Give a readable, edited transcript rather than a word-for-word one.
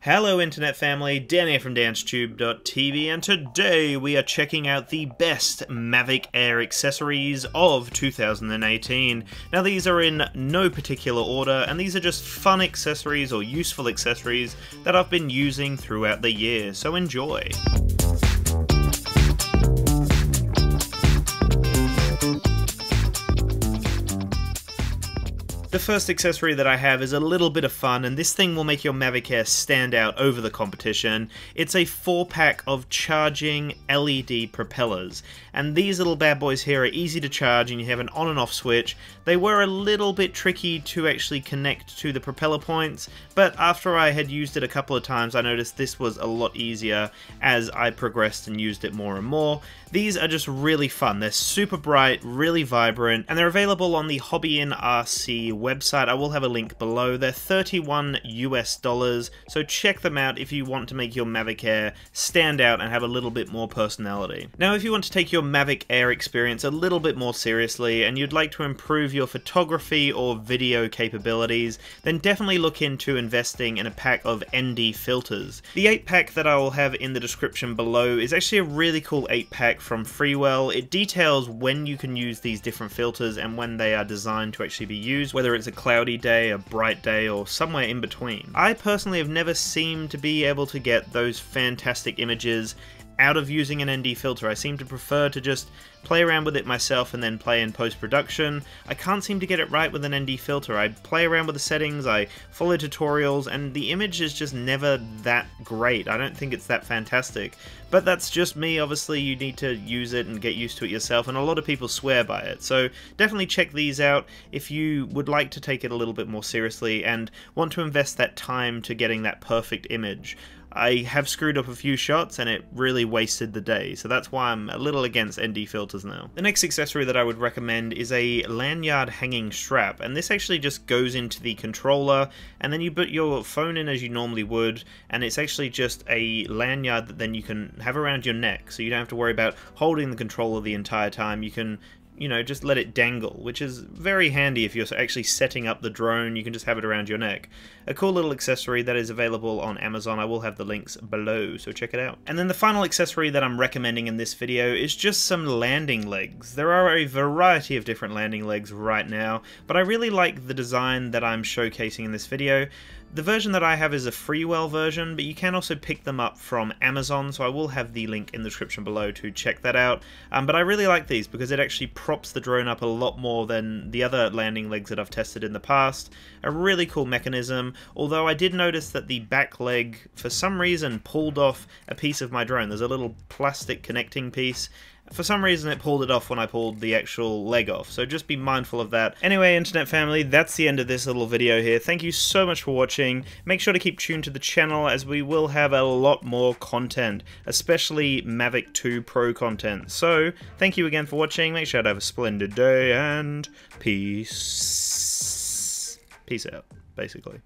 Hello internet family, Dan here from DansTube.TV, and today we are checking out the best Mavic Air accessories of 2018. Now these are in no particular order, and these are just fun accessories or useful accessories that I've been using throughout the year, so enjoy! The first accessory that I have is a little bit of fun, and this thing will make your Mavic Air stand out over the competition. It's a 4-pack of charging LED propellers, and these little bad boys here are easy to charge and you have an on and off switch. They were a little bit tricky to actually connect to the propeller points, but after I had used it a couple of times I noticed this was a lot easier as I progressed and used it more and more. These are just really fun. They're super bright, really vibrant, and they're available on the Hobby in RC website. I will have a link below. They're $31 US, so check them out if you want to make your Mavic Air stand out and have a little bit more personality. Now if you want to take your Mavic Air experience a little bit more seriously and you'd like to improve your photography or video capabilities, then definitely look into investing in a pack of ND filters. The 8-pack that I will have in the description below is actually a really cool 8-pack from Freewell. It details when you can use these different filters and when they are designed to actually be used, whether it's a cloudy day, a bright day, or somewhere in between. I personally have never seemed to be able to get those fantastic images out of using an ND filter. I seem to prefer to just play around with it myself and then play in post-production. I can't seem to get it right with an ND filter. I play around with the settings, I follow tutorials, and the image is just never that great. I don't think it's that fantastic. But that's just me. Obviously you need to use it and get used to it yourself, and a lot of people swear by it. So definitely check these out if you would like to take it a little bit more seriously and want to invest that time to getting that perfect image. I have screwed up a few shots and it really wasted the day, so that's why I'm a little against ND filters now. The next accessory that I would recommend is a lanyard hanging strap, and this actually just goes into the controller and then you put your phone in as you normally would, and it's actually just a lanyard that then you can have around your neck, so you don't have to worry about holding the controller the entire time. You can, you know, just let it dangle, which is very handy if you're actually setting up the drone. You can just have it around your neck. A cool little accessory that is available on Amazon. I will have the links below, so check it out. And then the final accessory that I'm recommending in this video is just some landing legs. There are a variety of different landing legs right now, but I really like the design that I'm showcasing in this video. The version that I have is a Freewell version, but you can also pick them up from Amazon, so I will have the link in the description below to check that out. But I really like these because it actually props the drone up a lot more than the other landing legs that I've tested in the past. A really cool mechanism, although I did notice that the back leg, for some reason, pulled off a piece of my drone. There's a little plastic connecting piece. For some reason it pulled it off when I pulled the actual leg off, so just be mindful of that. Anyway, internet family, that's the end of this little video here. Thank you so much for watching. Make sure to keep tuned to the channel as we will have a lot more content, especially Mavic 2 Pro content. So, thank you again for watching. Make sure to have a splendid day, and peace. Peace out, basically.